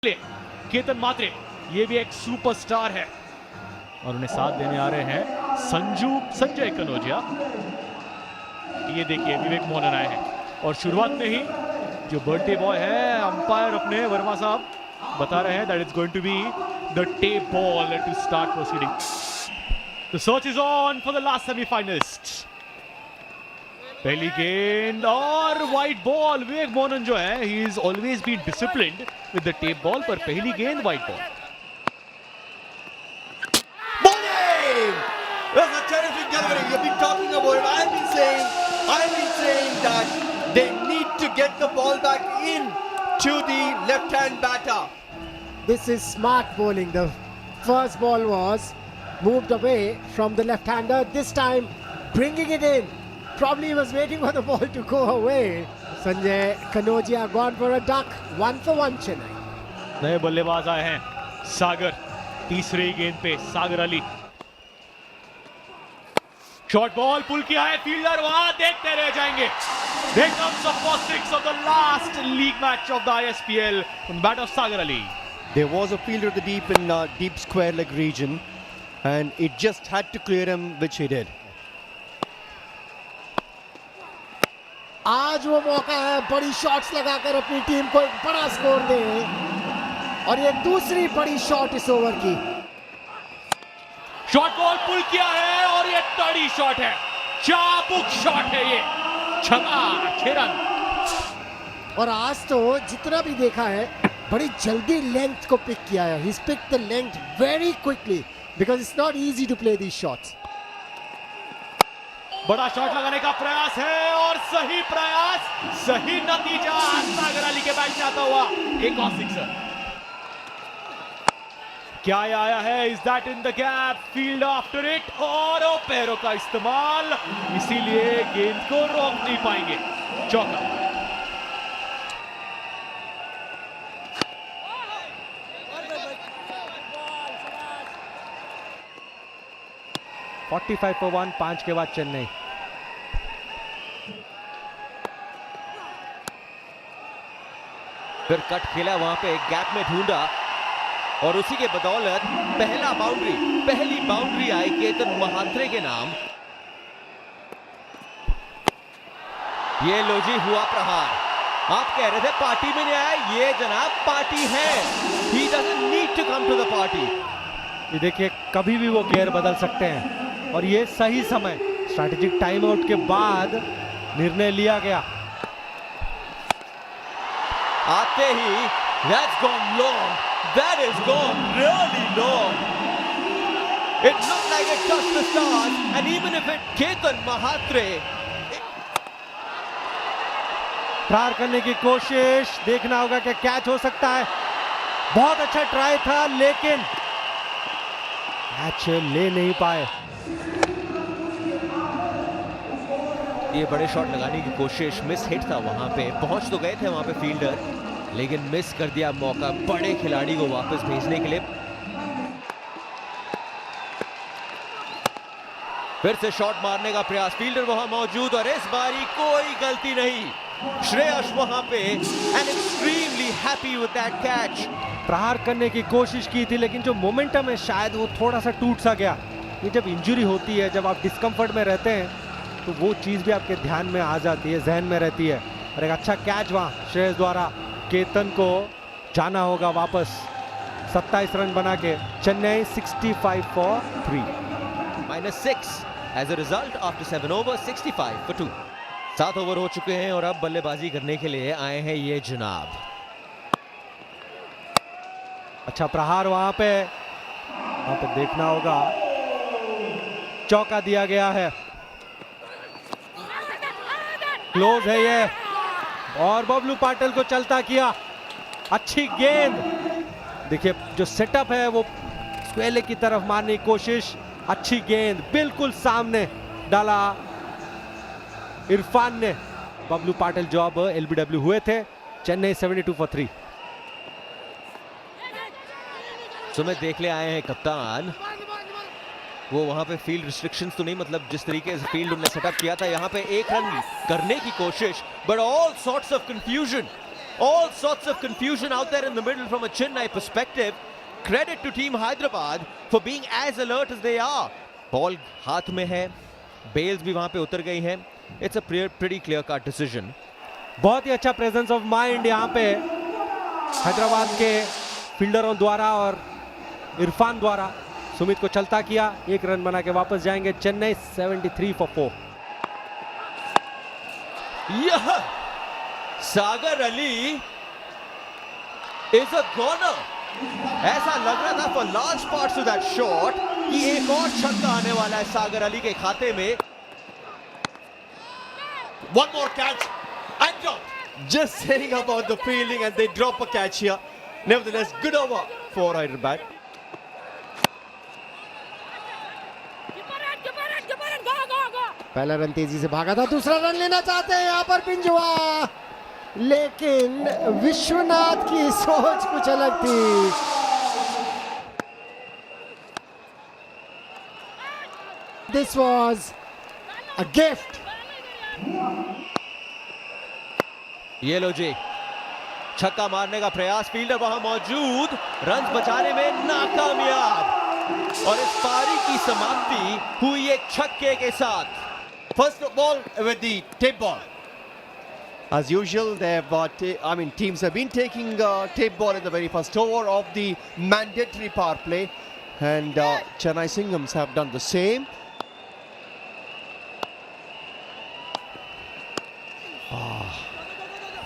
केतन मात्रे ये भी एक सुपरस्टार है और उन्हें साथ देने आ रहे हैं संजय कनोजिया। ये देखिए विवेक मोहन आए हैं और शुरुआत में ही जो बर्थडे बॉय है अंपायर अपने वर्मा साहब बता रहे हैं that is going to be the tape ball to start proceeding. The search is on for the last semifinalist. पहली गेंद और वाइट बॉल। विवेक मोहन जो है he is always been disciplined with the tape ball, पर पहली गेंद white ball. That's a terrific delivery. You've been talking about it. I've been saying that they need to get the ball back in to the left-hand batter. This is smart bowling. The first ball was moved away from the left-hander. This time, bringing it in. Probably he was waiting for the ball to go away. Sanjay Kanojiya gone for a duck. 1 for 1 Chennai. नए बल्लेबाज आए हैं सागर। तीसरी गेंद पे सागर Ali. Short ball पुल किया है, fielder वहां देखते रह जाएंगे। There comes the first six of the last league match of the ISPL from the bat of Sagar Ali. There was a fielder at the deep square leg region, and it just had to clear him, which he did. आज वो मौका है बड़ी shots लगाकर अपनी team को एक बड़ा स्कोर दे और ये दूसरी बड़ी शॉट इस ओवर की। शॉर्ट बॉल पुल किया है और ये तड़ी शॉट है, चाबुक शॉट है ये, छक्का 6 रन। और आज तो जितना भी देखा है बड़ी जल्दी लेंथ को पिक किया है। He's picked the length very quickly because it's not easy to play these shots. बड़ा शॉट लगाने का प्रयास है और सही प्रयास, सही नतीजा सागर अली के बैट से आता हुआ एक और सिक्सर। क्या आया है? Is that in the gap? Field after it और पैरों का इस्तेमाल, इसीलिए गेंद को रोक नहीं पाएंगे। चौका। for 1 5 के बाद चेन्नई। फिर कट खेला वहां पे एक गैप में ढूंढा और उसी के बदौलत पहली बाउंड्री आई केतन महात्रे के नाम। ये लो जी हुआ प्रहार। आप कह रहे थे पार्टी में नहीं आया, ये जनाब पार्टी है। He doesn't need to come to the party. ये देखिए कभी भी वो गियर बदल सकते हैं और ये सही समय स्ट्रैटेजिक टाइम आउट के बाद निर्णय लिया गया। आते ही that's gone long. That is gone really long. It looked like it touched the stars, and even if it Ketan Mahatre. प्रहार करने की कोशिश, देखना होगा कि कैच हो सकता है। बहुत अच्छा ट्राई था लेकिन कैच ले नहीं पाए। ये बड़े शॉट लगाने की कोशिश, मिस हिट था वहां पे। पहुंच तो गए थे वहां पे फील्डर, लेकिन मिस कर दिया मौका बड़े खिलाड़ी को वापस भेजने के लिए। फिर से शॉट मारने का प्रयास, फील्डर वहां मौजूद और इस बारी कोई गलती नहीं। श्रेयस वहां पे and extremely happy with that catch. प्रहार करने की कोशिश की थी लेकिन जो मोमेंटम है शायद वो थोड़ा सा टूट सा गया। ये जब इंजरी होती है, जब आप डिस्कम्फर्ट में रहते हैं तो वो चीज़ भी आपके ध्यान में आ जाती है, जहन में रहती है। और एक अच्छा कैच वहाँ श्रेयस द्वारा, केतन को जाना होगा वापस 27 रन बना के। Chennai 65 for 3 -6 as a result after 7 overs 65 for 2। 7 over हो चुके हैं और अब बल्लेबाजी करने के लिए आए हैं ये जनाब। अच्छा प्रहार वहां पे देखना होगा। चौका दिया गया है, क्लोज है ये और बबलू पाटिल को चलता किया। अच्छी गेंद, देखिए जो सेटअप है वो स्क्वेयर की तरफ मारने की कोशिश। अच्छी गेंद बिल्कुल सामने डाला इरफान ने। बबलू पाटिल जो अब LBW हुए थे। चेन्नई 72 for 3। सुमित देखले आए हैं कप्तान, वो वहां पे फील्ड रिस्ट्रिक्शंस तो नहीं, मतलब जिस तरीके से फील्ड उन्होंने सेटअप किया था, यहाँ पे 1 रन करने की कोशिश, but all sorts of confusion All sorts of confusion out there in the middle from a Chennai perspective. Credit to Team Hyderabad for being as alert as they are. Ball हाथ में है, Bales भी वहां पे उतर गई हैं. It's a pretty clear-cut decision. बहुत ही अच्छा प्रेजेंस ऑफ माइंड यहाँ पे हैदराबाद के फील्डरों द्वारा और इरफान द्वारा. सुमित को चलता किया, एक रन बना के वापस जाएंगे चेन्नई 73 for 4. यह सागर अली is a goner. ऐसा लग रहा था for large parts of that shot कि एक और छक्का आने वाला है सागर अली के खाते में. One more catch and drop. Just saying about the fielding, and they drop a catch here. Nevertheless, good over for Hyderabad. पहला रन तेजी से भागा था, दूसरा रन लेना चाहते हैं यहाँ पर पिंजुआ, लेकिन विश्वनाथ की सोच कुछ अलग थी. This was a gift. ये लो जी, छक्का मारने का प्रयास, फील्डर वहां मौजूद, रन बचाने में नाकामयाब, और इस पारी की समाप्ति हुई एक छक्के के साथ. First of all, with the tape ball. As usual, teams have been taking tape ball in the very first over of the mandatory power play, and Chennai Singhams have done the same.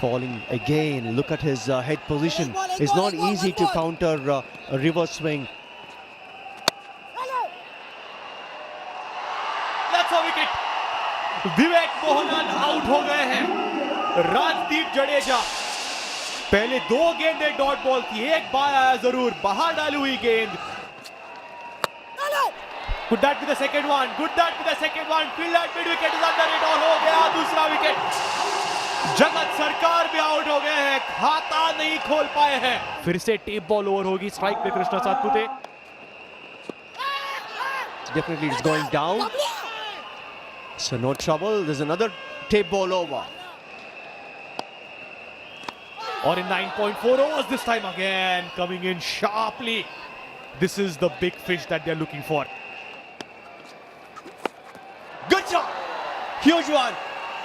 Falling again. Look at his head position. It's not easy to counter a reverse swing. That's a wicket. Vivek Mohanan out हो गए हैं. राजदीप जडेजा, पहले 2 गेंद एक dot ball थी, एक बार आया जरूर, बाहर डाली हुई गेंद. Could that be the second one? Could that be the second one? Field at mid wicket is under it, और हो गया दूसरा विकेट. जगत सरकार भी आउट हो गए हैं, खाता नहीं खोल पाए हैं. फिर से टेप बॉल ओवर होगी, स्ट्राइक पे Krishna Satpute. Definitely it's going down. So no trouble. There's another tape ball over. Or in 9.4 overs this time again, coming in sharply. This is the big fish that they're looking for. Good shot. Huge one.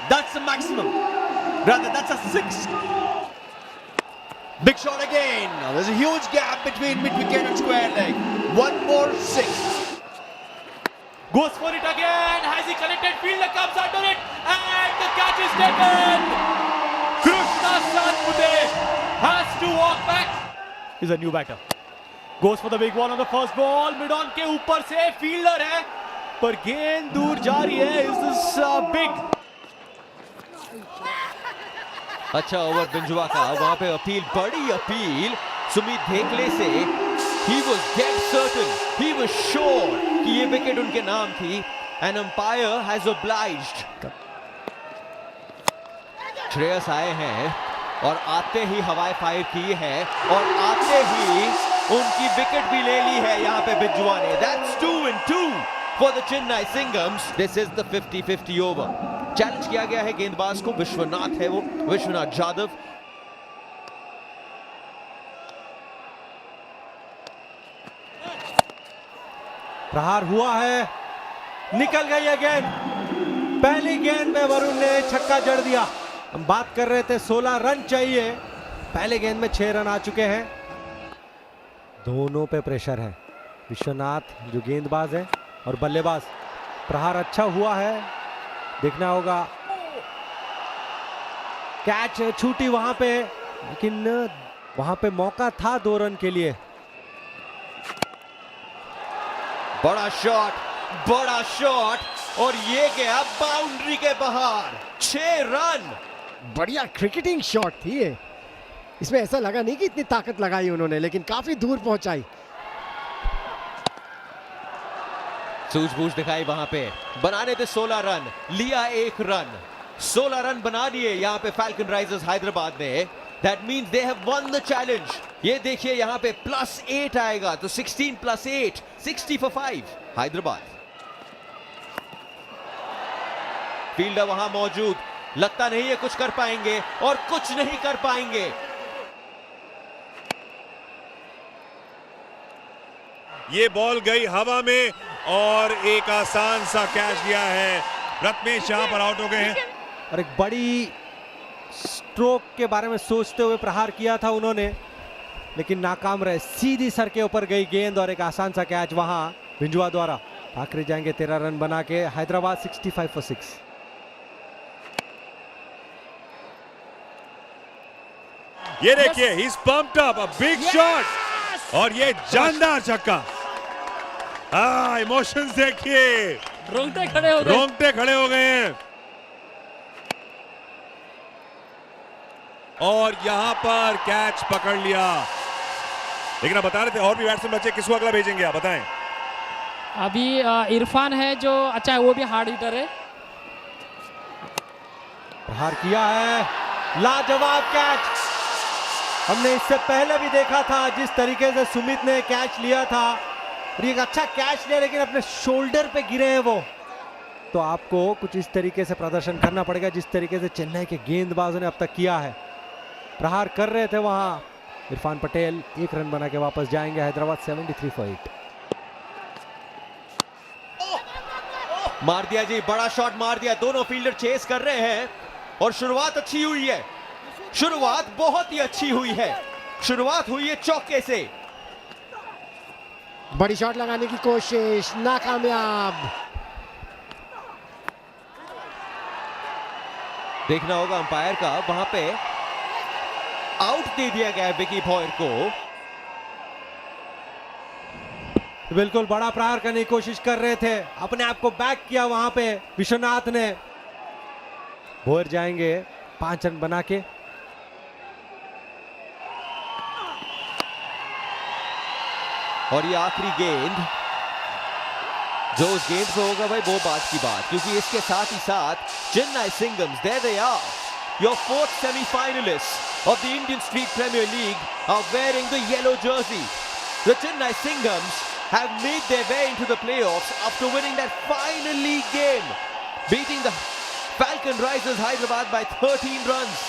That's the maximum. Rather, that's a 6. Big shot again. Now there's a huge gap between mid-wicket and square leg. One more 6. Goes for it again. Has he connected? Fielder comes under it, and the catch is taken. Krishna Satpute has to walk back. He's a new batter. Goes for the big one on the first ball. Mid-on के ऊपर से fielder है, पर गेंद दूर जा रही है. Is this big? अच्छा ओवर बिंजुआ का, वहां पे अपील, बड़ी अपील सुमित धेकले से. He was dead certain, he was sure कि ये विकेट उनके नाम थी. An umpire has obliged. Shreyas आए हैं और आते ही हवाएं फायर की है, और आते ही उनकी विकेट भी ले ली है यहाँ पे बिंजुआ ने. That's 2 and 2 for the Chennai Singhams. This is the 50-50 over. Challenge किया गया है गेंदबाज को, विश्वनाथ है वो, विश्वनाथ जाधव. प्रहार हुआ है, निकल गई है गेंद. पहली गेंद में वरुण ने छक्का जड़ दिया. हम बात कर रहे थे 16 रन चाहिए, पहले गेंद में 6 रन आ चुके हैं. दोनों पे प्रेशर है. विश्वनाथ जो गेंदबाज है और बल्लेबाज. प्रहार अच्छा हुआ है, देखना होगा. कैच छूटी वहां पे, लेकिन वहां पे मौका था 2 रन के लिए. बड़ा शॉट, और ये गया बाउंड्री के बाहर. 6 रन. बढ़िया क्रिकेटिंग शॉट थी ये. इसमें ऐसा लगा नहीं कि इतनी ताकत लगाई उन्होंने, लेकिन काफी दूर पहुंचाई. सूझबूझ दिखाई वहां पे. बनाने थे 16 रन, लिया 1 रन. 16 रन बना दिए यहाँ पे फैल्कन राइजर्स हैदराबाद ने. That means they have won the challenge. ये देखिए यहाँ पे +8 आएगा, तो 16 + 8, 60 for 5 हैदराबाद. फील्डर वहां मौजूद, लगता नहीं है कुछ कर पाएंगे और कुछ नहीं कर पाएंगे। ये बॉल गई हवा में और एक आसान सा कैच दिया है। रत्नेश यहां पर आउट हो गए हैं। और एक बड़ी स्ट्रोक के बारे में सोचते हुए प्रहार किया था उन्होंने, लेकिन नाकाम रहे। सीधी सर के ऊपर गई गेंद और एक आसान सा कैच वहां बिंजुआ द्वारा। ठाकरे जाएंगे 13 रन बना के। हैदराबाद 65 for 6। ये देखिए, he is pumped up, a big shot और ये जानदार छक्का। इमोशंस देखिए, रोंगटे खड़े हो गए हैं। और यहां पर कैच पकड़ लिया। लेकिन आप बता रहे थे और भी बैट्समैन बचे, किसको अगला भेजेंगे आप बताएं? अभी इरफान है जो अच्छा है, वो भी हार्ड हिटर है। प्रहार किया है, लाजवाब कैच। हमने इससे पहले भी देखा था जिस तरीके से सुमित ने कैच लिया था। एक अच्छा कैच लिया लेकिन अपने शोल्डर पे गिरे हैं वो। तो आपको कुछ इस तरीके से प्रदर्शन करना पड़ेगा जिस तरीके से चेन्नई के गेंदबाजों ने अब तक किया है। प्रहार कर रहे थे वहां इरफान पटेल। 1 रन बना के वापस जाएंगे। हैदराबाद 73 for 8। मार दिया जी, बड़ा शॉट मार दिया। दोनों फील्डर चेस कर रहे हैं और शुरुआत अच्छी हुई है। शुरुआत बहुत ही अच्छी हुई है। शुरुआत हुई है चौके से। बड़ी शॉट लगाने की कोशिश, नाकामयाब। देखना होगा अंपायर का, वहां पे आउट दे दिया गया है विकी भॉयर को। बिल्कुल बड़ा प्रहार करने की कोशिश कर रहे थे, अपने आप को बैक किया वहां पे विश्वनाथ ने। भोर जाएंगे 5 रन बना के। और ये आखिरी गेंद जो उस गेंद पे होगा भाई, वो बात की बात, क्योंकि इसके साथ ही साथ Chennai सिंघम्स, there they are, your 4th semi-finalists of the Indian Street Premier League are wearing the yellow jersey. The Chennai Singhams have made their way into the playoffs after winning that final league game, beating the Falcon Risers Hyderabad by 13 runs.